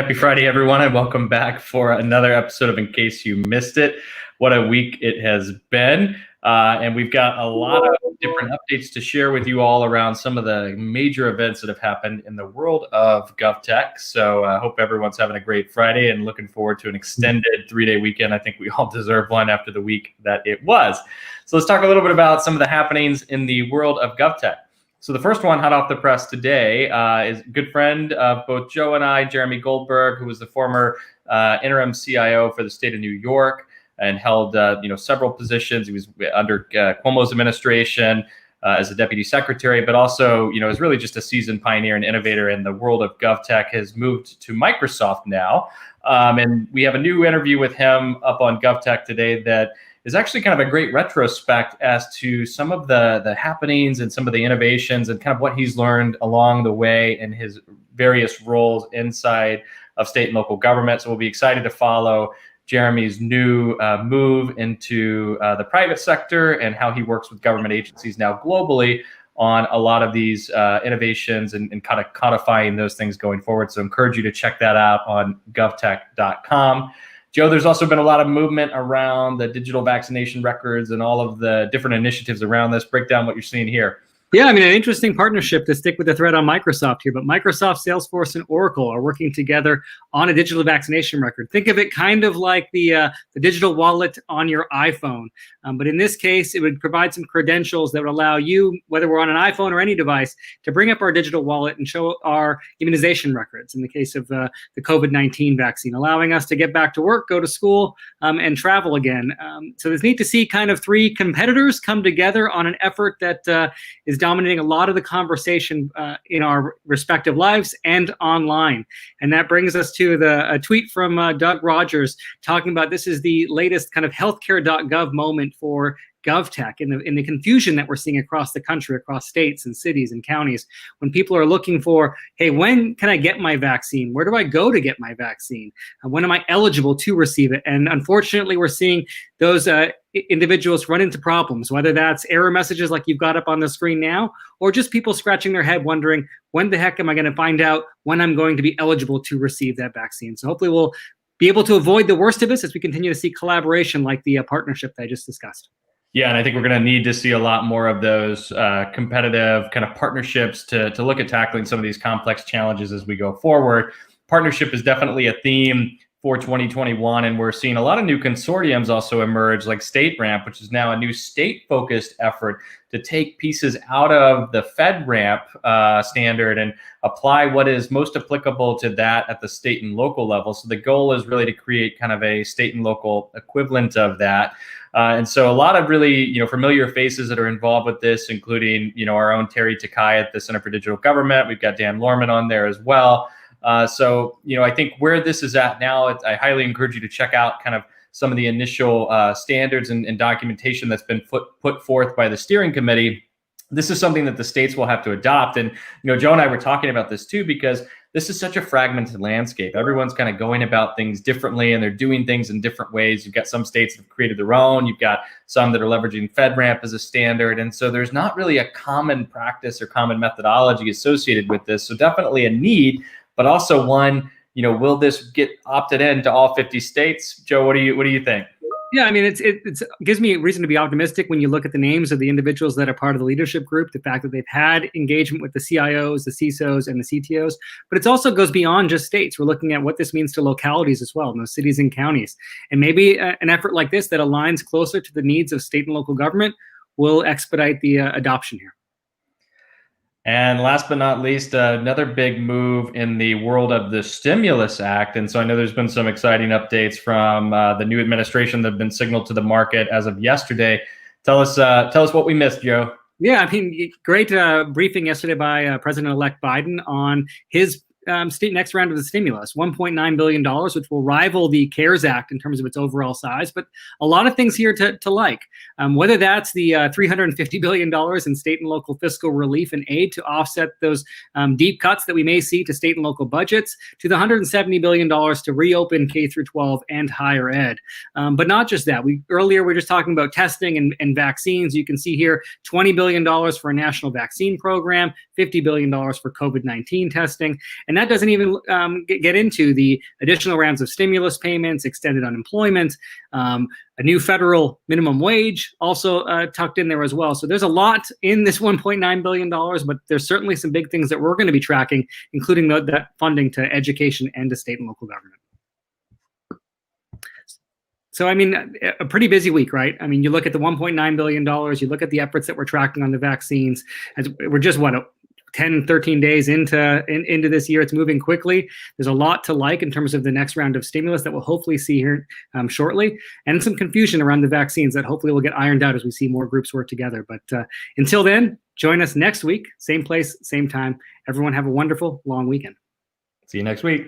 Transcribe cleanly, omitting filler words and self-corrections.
Happy Friday, everyone, and welcome back for another episode of In Case You Missed It. What a week it has been. And we've got a lot of different updates to share with you all around some of the major events that have happened in the world of GovTech. So I hope everyone's having a great Friday and looking forward to an extended 3-day weekend. I think we all deserve one after the week that it was. So let's talk a little bit about some of the happenings in the world of GovTech. So the first one, hot off the press today, is a good friend of both Joe and I, Jeremy Goldberg, who was the former interim CIO for the state of New York and held several positions. He was under Cuomo's administration as a deputy secretary, but also is really just a seasoned pioneer and innovator in the world of GovTech. Has moved to Microsoft now, and we have a new interview with him up on GovTech today that is actually kind of a great retrospect as to some of the happenings and some of the innovations and kind of what he's learned along the way in his various roles inside of state and local government. So we'll be excited to follow Jeremy's new move into the private sector and how he works with government agencies now globally on a lot of these innovations and kind of codifying those things going forward. So I encourage you to check that out on govtech.com. Joe, there's also been a lot of movement around the digital vaccination records and all of the different initiatives around this. Break down what you're seeing here. Yeah, I mean, an interesting partnership to stick with the thread on Microsoft here, but Microsoft, Salesforce, and Oracle are working together on a digital vaccination record. Think of it kind of like the digital wallet on your iPhone. But in this case, it would provide some credentials that would allow you, whether we're on an iPhone or any device, to bring up our digital wallet and show our immunization records in the case of the COVID-19 vaccine, allowing us to get back to work, go to school, and travel again. So it's neat to see kind of three competitors come together on an effort that is dominating a lot of the conversation in our respective lives and online. And that brings us to a tweet from Doug Rogers talking about this is the latest kind of healthcare.gov moment for GovTech in the confusion that we're seeing across the country, across states and cities and counties, when people are looking for, hey, when can I get my vaccine? Where do I go to get my vaccine? When am I eligible to receive it? And unfortunately, we're seeing those individuals run into problems, whether that's error messages like you've got up on the screen now, or just people scratching their head wondering, when the heck am I going to find out when I'm going to be eligible to receive that vaccine? So hopefully we'll be able to avoid the worst of this as we continue to see collaboration like the partnership that I just discussed. Yeah, and I think we're going to need to see a lot more of those competitive kind of partnerships to look at tackling some of these complex challenges as we go forward. Partnership is definitely a theme for 2021, and we're seeing a lot of new consortiums also emerge, like StateRAMP, which is now a new state-focused effort to take pieces out of the FedRAMP standard and apply what is most applicable to that at the state and local level. So the goal is really to create kind of a state and local equivalent of that. And so a lot of really, familiar faces that are involved with this, including, our own Terry Takai at the Center for Digital Government. We've got Dan Lorman on there as well. So I think where this is at now, I highly encourage you to check out kind of some of the initial standards and documentation that's been put forth by the steering committee. This is something that the states will have to adopt. And, Joe and I were talking about this too, because this is such a fragmented landscape. Everyone's kind of going about things differently and they're doing things in different ways. You've got some states that have created their own. You've got some that are leveraging FedRAMP as a standard. And so there's not really a common practice or common methodology associated with this. So definitely a need, but also one, will this get opted into all 50 states? Joe, what do you think? Yeah, I mean, it gives me a reason to be optimistic when you look at the names of the individuals that are part of the leadership group, the fact that they've had engagement with the CIOs, the CISOs, and the CTOs. But it also goes beyond just states. We're looking at what this means to localities as well, those cities and counties. And maybe an effort like this that aligns closer to the needs of state and local government will expedite the adoption here. And last but not least, another big move in the world of the Stimulus Act. And so I know there's been some exciting updates from the new administration that have been signaled to the market as of yesterday. Tell us what we missed, Joe. Yeah, I mean, great briefing yesterday by President-elect Biden on his next round of the stimulus, $1.9 billion, which will rival the CARES Act in terms of its overall size, but a lot of things here to like, whether that's the $350 billion in state and local fiscal relief and aid to offset those deep cuts that we may see to state and local budgets, to the $170 billion to reopen K through 12 and higher ed. But not just that. Earlier we were just talking about testing and vaccines. You can see here $20 billion for a national vaccine program, $50 billion for COVID-19 testing. And And that doesn't even get into the additional rounds of stimulus payments, extended unemployment, a new federal minimum wage also tucked in there as well. So there's a lot in this $1.9 billion, but there's certainly some big things that we're going to be tracking, including that funding to education and to state and local government. So, I mean, a pretty busy week, right? I mean, you look at the $1.9 billion, you look at the efforts that we're tracking on the vaccines, and we're just, 10, 13 days into this year. It's moving quickly. There's a lot to like in terms of the next round of stimulus that we'll hopefully see here shortly, and some confusion around the vaccines that hopefully will get ironed out as we see more groups work together. But until then, join us next week, same place, same time. Everyone have a wonderful long weekend. See you next week.